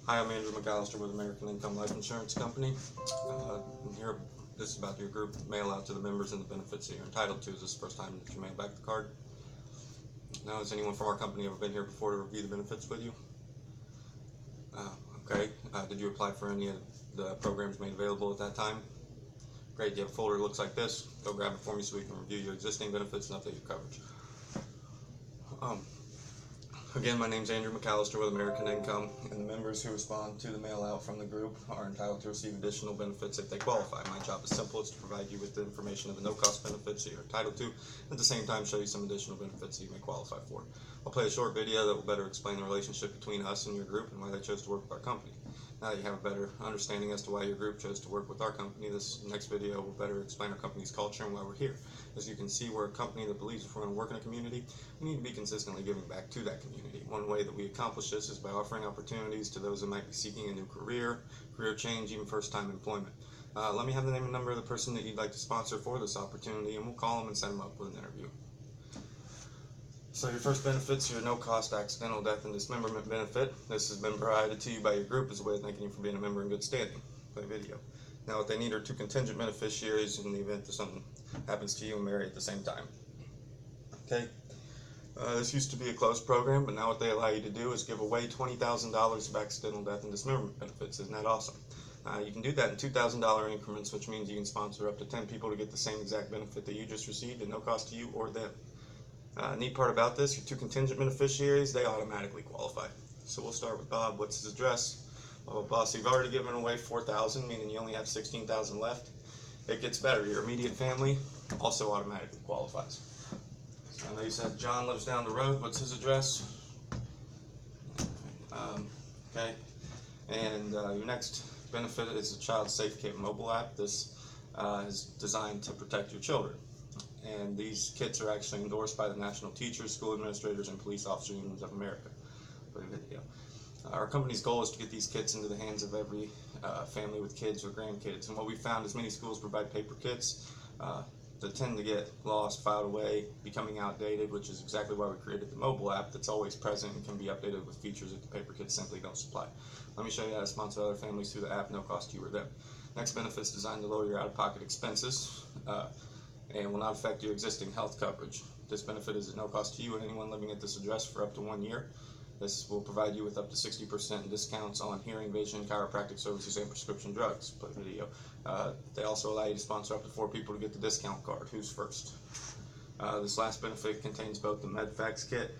Hi, I'm Andrew McAllister with American Income Life Insurance Company. Here, this is about your group mail out to the members and the benefits that you're entitled to. Is this the first time that you mail back the card? Now, has anyone from our company ever been here before to review the benefits with you? Okay. Did you apply for any of the programs made available at that time? Great. You have a folder that looks like this. Go grab it for me so we can review your existing benefits and update your coverage. Again, my name is Andrew McAllister with American Income, and the members who respond to the mail out from the group are entitled to receive additional benefits if they qualify. My job is simple. It's to provide you with the information of the no-cost benefits that you're entitled to, at the same time show you some additional benefits that you may qualify for. I'll play a short video that will better explain the relationship between us and your group and why they chose to work with our company. Now that you have a better understanding as to why your group chose to work with our company, this next video will better explain our company's culture and why we're here. As you can see, we're a company that believes if we're going to work in a community, we need to be consistently giving back to that community. One way that we accomplish this is by offering opportunities to those that might be seeking a new career change, even first-time employment. Let me have the name and number of the person that you'd like to sponsor for this opportunity, and we'll call them and set them up with an interview. So your first benefit's your no-cost accidental death and dismemberment benefit. This has been provided to you by your group as a way of thanking you for being a member in good standing. Play video. Now what they need are 2 contingent beneficiaries in the event that something happens to you and Mary at the same time. Okay. This used to be a closed program, but now what they allow you to do is give away $20,000 of accidental death and dismemberment benefits. Isn't that awesome? You can do that in $2,000 increments, which means you can sponsor up to 10 people to get the same exact benefit that you just received at no cost to you or them. Neat part about this, your 2 contingent beneficiaries, they automatically qualify. So we'll start with Bob. What's his address? Blah, blah, blah. So you've already given away $4,000, meaning you only have $16,000 left. It gets better. Your immediate family also automatically qualifies. So I know you said John lives down the road. What's his address? Okay. And your next benefit is the Child Safe Kit mobile app. This is designed to protect your children. And these kits are actually endorsed by the National Teachers, School Administrators, and Police Officer Unions of America. Our company's goal is to get these kits into the hands of every family with kids or grandkids. And what we found is many schools provide paper kits that tend to get lost, filed away, becoming outdated, which is exactly why we created the mobile app that's always present and can be updated with features that the paper kits simply don't supply. Let me show you how to sponsor other families through the app, no cost to you or them. Next benefit is designed to lower your out-of-pocket expenses. And will not affect your existing health coverage. This benefit is at no cost to you and anyone living at this address for up to 1 year. This will provide you with up to 60% discounts on hearing, vision, chiropractic services, and prescription drugs. Play video. They also allow you to sponsor up to 4 people to get the discount card. Who's first? This last benefit contains both the MedFax kit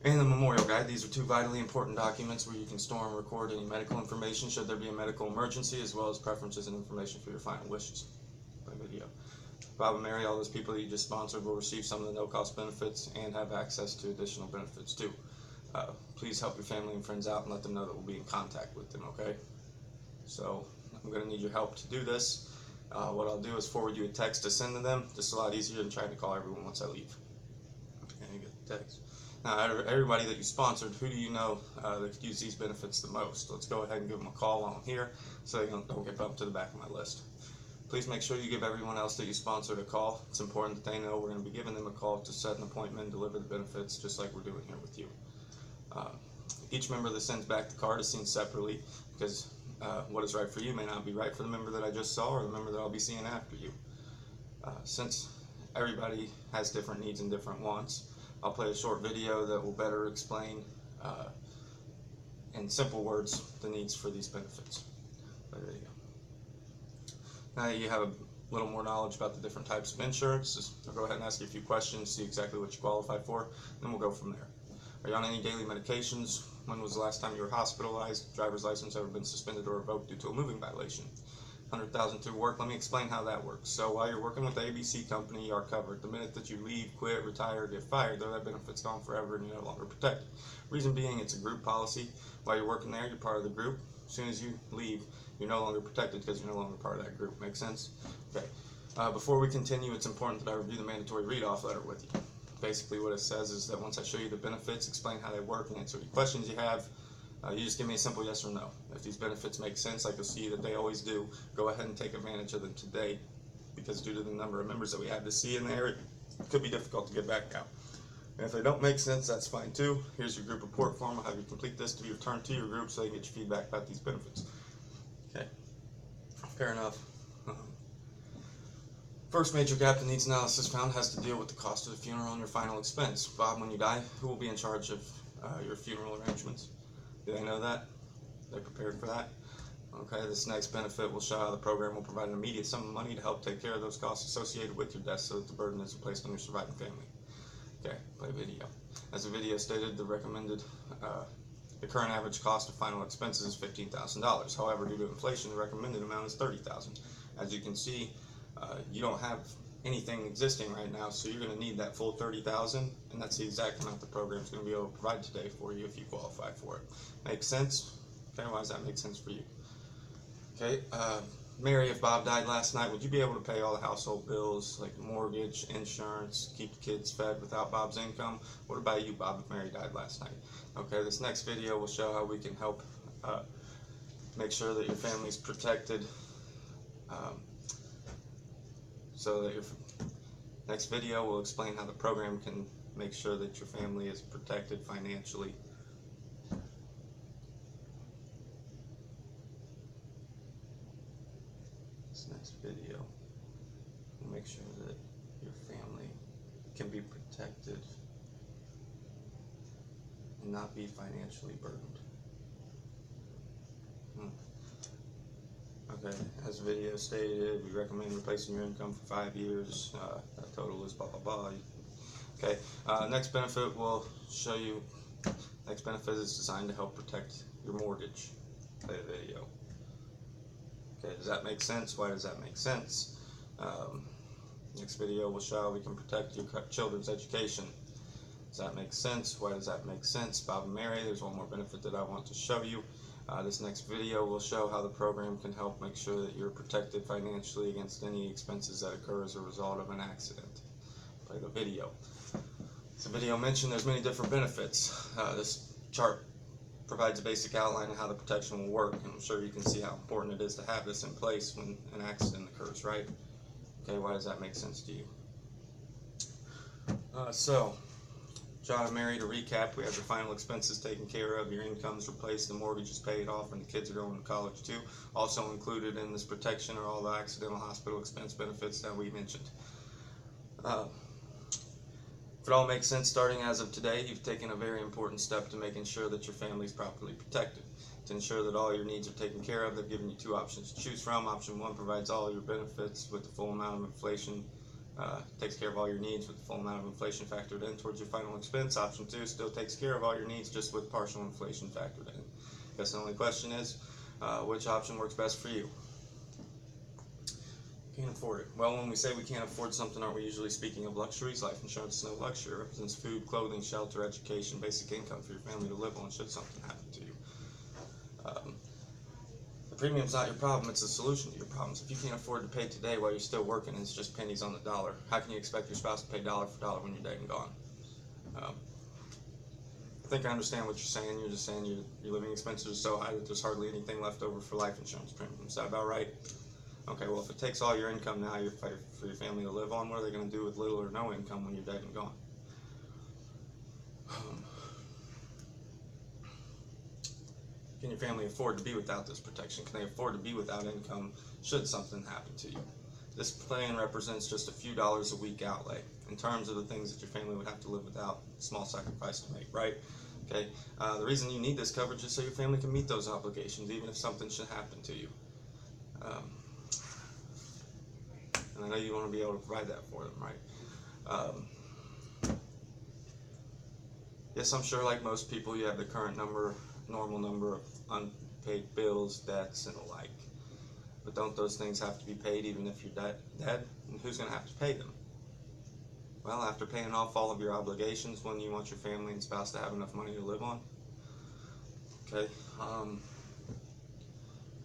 and the Memorial Guide. These are 2 vitally important documents where you can store and record any medical information should there be a medical emergency, as well as preferences and information for your final wishes. Play video. Bob and Mary, all those people that you just sponsored, will receive some of the no-cost benefits and have access to additional benefits too. Please help your family and friends out and let them know that we'll be in contact with them, okay? So I'm going to need your help to do this. What I'll do is forward you a text to send to them. This is a lot easier than trying to call everyone once I leave. Okay, you get the text. Now, everybody that you sponsored, who do you know that could use these benefits the most? Let's go ahead and give them a call while I'm here so they don't get bumped to the back of my list. Please make sure you give everyone else that you sponsored a call. It's important that they know we're going to be giving them a call to set an appointment and deliver the benefits just like we're doing here with you. Each member that sends back the card is seen separately because what is right for you may not be right for the member that I just saw or the member that I'll be seeing after you. Since everybody has different needs and different wants, I'll play a short video that will better explain in simple words the needs for these benefits. Play video. Now that you have a little more knowledge about the different types of insurance, I'll go ahead and ask you a few questions, see exactly what you qualify for, and then we'll go from there. Are you on any daily medications? When was the last time you were hospitalized? Driver's license ever been suspended or revoked due to a moving violation? 100,000 through work. Let me explain how that works. So while you're working with the ABC company, you are covered. The minute that you leave, quit, retire, get fired, though, that benefit's gone forever and you're no longer protected. Reason being, it's a group policy. While you're working there, you're part of the group. As soon as you leave, you're no longer protected because you're no longer part of that group. Make sense? Okay. Before we continue, it's important that I review the mandatory read-off letter with you. Basically what it says is that once I show you the benefits, explain how they work, and answer any questions you have, you just give me a simple yes or no. If these benefits make sense, like you'll see that they always do, go ahead and take advantage of them today, because due to the number of members that we have to see in there, it could be difficult to get back out. And if they don't make sense, that's fine too. Here's your group report form. I'll have you complete this to be returned to your group so they can get your feedback about these benefits. Okay, fair enough. First major gap that needs analysis found has to deal with the cost of the funeral and your final expense. Bob, when you die, who will be in charge of your funeral arrangements? Do they know that? They're prepared for that? Okay, this next benefit will show how the program will provide an immediate sum of money to help take care of those costs associated with your death so that the burden isn't placed on your surviving family. Okay, play video. As the video stated, the current average cost of final expenses is $15,000. However, due to inflation, the recommended amount is $30,000. As you can see, you don't have anything existing right now, so you're going to need that full $30,000, and that's the exact amount the program is going to be able to provide today for you if you qualify for it. Make sense? Okay, why does that make sense for you? Okay, Mary, if Bob died last night, would you be able to pay all the household bills, like mortgage, insurance, keep the kids fed without Bob's income? What about you, Bob, if Mary died last night? Okay, this next video will show how we can help make sure that your family's protected. So that your next video will explain how the program can make sure that your family is protected financially. This next video will make sure that your family can be protected and not be financially burdened. Okay, as the video stated, we recommend replacing your income for 5 years. That total is blah, blah, blah. Okay, next benefit will show you, next benefit is designed to help protect your mortgage. Play the video. Okay, does that make sense? Why does that make sense? Next video will show how we can protect your children's education. Does that make sense? Why does that make sense? Bob and Mary, there's one more benefit that I want to show you. This next video will show how the program can help make sure that you're protected financially against any expenses that occur as a result of an accident. Play the video. As the video mentioned, there's many different benefits. This chart provides a basic outline of how the protection will work, and I'm sure you can see how important it is to have this in place when an accident occurs, right? Okay, why does that make sense to you? John and Mary, to recap, we have your final expenses taken care of, your income's replaced, the mortgage is paid off, and the kids are going to college too. Also included in this protection are all the accidental hospital expense benefits that we mentioned. If it all makes sense, starting as of today, you've taken a very important step to making sure that your family is properly protected. To ensure that all your needs are taken care of, they've given you two options to choose from. Option 1 provides all your benefits with the full amount of inflation, takes care of all your needs with the full amount of inflation factored in towards your final expense. Option 2 still takes care of all your needs just with partial inflation factored in. I guess the only question is, which option works best for you? Can't afford it. Well, when we say we can't afford something, aren't we usually speaking of luxuries? Life insurance is no luxury. It represents food, clothing, shelter, education, basic income for your family to live on should something happen to you. The premium's not your problem, it's a solution to your problems. If you can't afford to pay today while you're still working and it's just pennies on the dollar, how can you expect your spouse to pay dollar for dollar when you're dead and gone? I think I understand what you're saying. You're just saying your living expenses are so high that there's hardly anything left over for life insurance premium. Is that about right? Okay, well, if it takes all your income now for your family to live on, what are they going to do with little or no income when you're dead and gone? Can your family afford to be without this protection? Can they afford to be without income should something happen to you? This plan represents just a few dollars a week outlay in terms of the things that your family would have to live without. Small sacrifice to make, right? Okay. The reason you need this coverage is so your family can meet those obligations, even if something should happen to you. And I know you want to be able to provide that for them, right? Yes, I'm sure, like most people, you have the current normal number of unpaid bills, debts, and the like. But don't those things have to be paid even if you're dead? And who's going to have to pay them? Well, after paying off all of your obligations, when you want your family and spouse to have enough money to live on? Okay.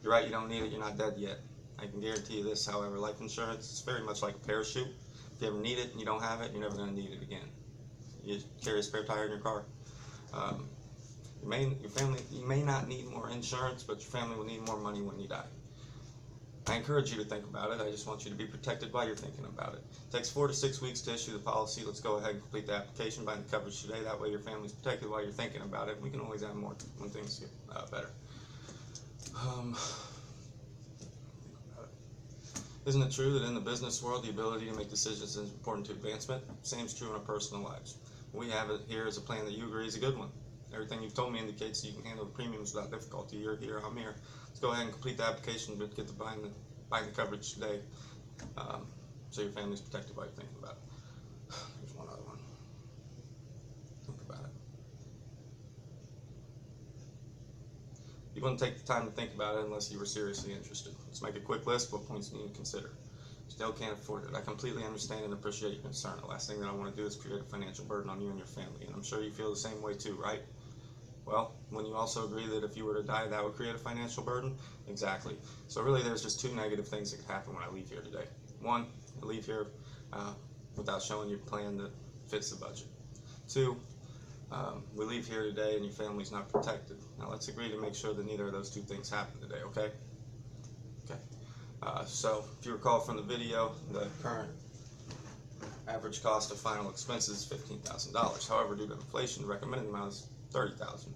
You're right, you don't need it, you're not dead yet. I can guarantee you this, however, life insurance is very much like a parachute. If you ever need it and you don't have it, you're never going to need it again. You carry a spare tire in your car. You may not need more insurance, but your family will need more money when you die. I encourage you to think about it. I just want you to be protected while you're thinking about it. It takes 4 to 6 weeks to issue the policy. Let's go ahead and complete the application, bind the coverage today. That way your family's protected while you're thinking about it. We can always add more when things get better. Isn't it true that in the business world, the ability to make decisions is important to advancement? Same is true in our personal lives. We have it here as a plan that you agree is a good one. Everything you've told me indicates that you can handle the premiums without difficulty. You're here, I'm here. Let's go ahead and complete the application, but get the bind the coverage today, so your family's protected while you're thinking about it. Here's one other one. Think about it. You wouldn't take the time to think about it unless you were seriously interested. Let's make a quick list of what points you need to consider. Still can't afford it. I completely understand and appreciate your concern. The last thing that I want to do is create a financial burden on you and your family, and I'm sure you feel the same way too, right? Well, when you also agree that if you were to die, that would create a financial burden? Exactly. So really there's just 2 negative things that could happen when I leave here today. 1, I leave here without showing you a plan that fits the budget. 2, we leave here today and your family's not protected. Now let's agree to make sure that neither of those 2 things happen today, okay? Okay. So if you recall from the video, the current average cost of final expenses is $15,000. However, due to inflation, the recommended amount is $30,000.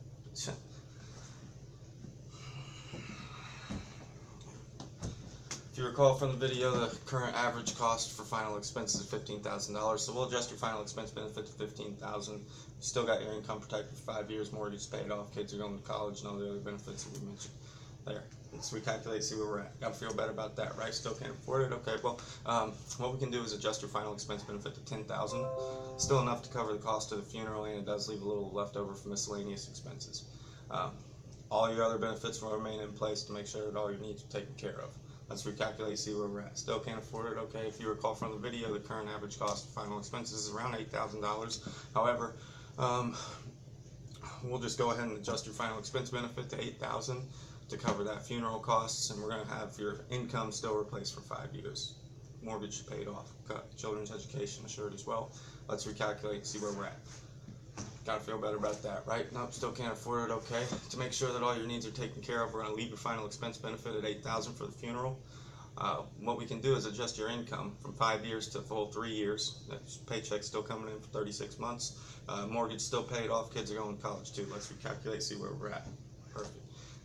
If you recall from the video, the current average cost for final expenses is $15,000. So we'll adjust your final expense benefit to $15,000. You still got your income protected for 5 years, mortgage paid off, kids are going to college, and all the other benefits that we mentioned. There. Let's recalculate, see where we're at. Gotta feel better about that, right? Still can't afford it? Okay, well, what we can do is adjust your final expense benefit to $10,000. Still enough to cover the cost of the funeral, and it does leave a little left over for miscellaneous expenses. All your other benefits will remain in place to make sure that all your needs are taken care of. Let's recalculate, see where we're at. Still can't afford it? Okay, if you recall from the video, the current average cost of final expenses is around $8,000. However, we'll just go ahead and adjust your final expense benefit to $8,000 to cover that funeral costs, and we're going to have your income still replaced for 5 years. Mortgage paid off, children's education assured as well. Let's recalculate and see where we're at. Gotta feel better about that, right? Nope, still can't afford it. Okay, to make sure that all your needs are taken care of, we're going to leave your final expense benefit at $8,000 for the funeral. What we can do is adjust your income from 5 years to full 3 years. That paycheck's still coming in for 36 months. Mortgage still paid off. Kids are going to college too. Let's recalculate, see where we're at. Perfect.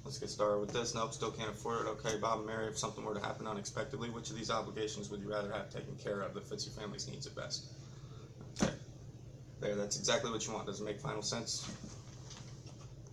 Let's get started with this. Nope, still can't afford it. Okay, Bob and Mary, if something were to happen unexpectedly, which of these obligations would you rather have taken care of that fits your family's needs at best? Okay. There, that's exactly what you want. Does it make final sense?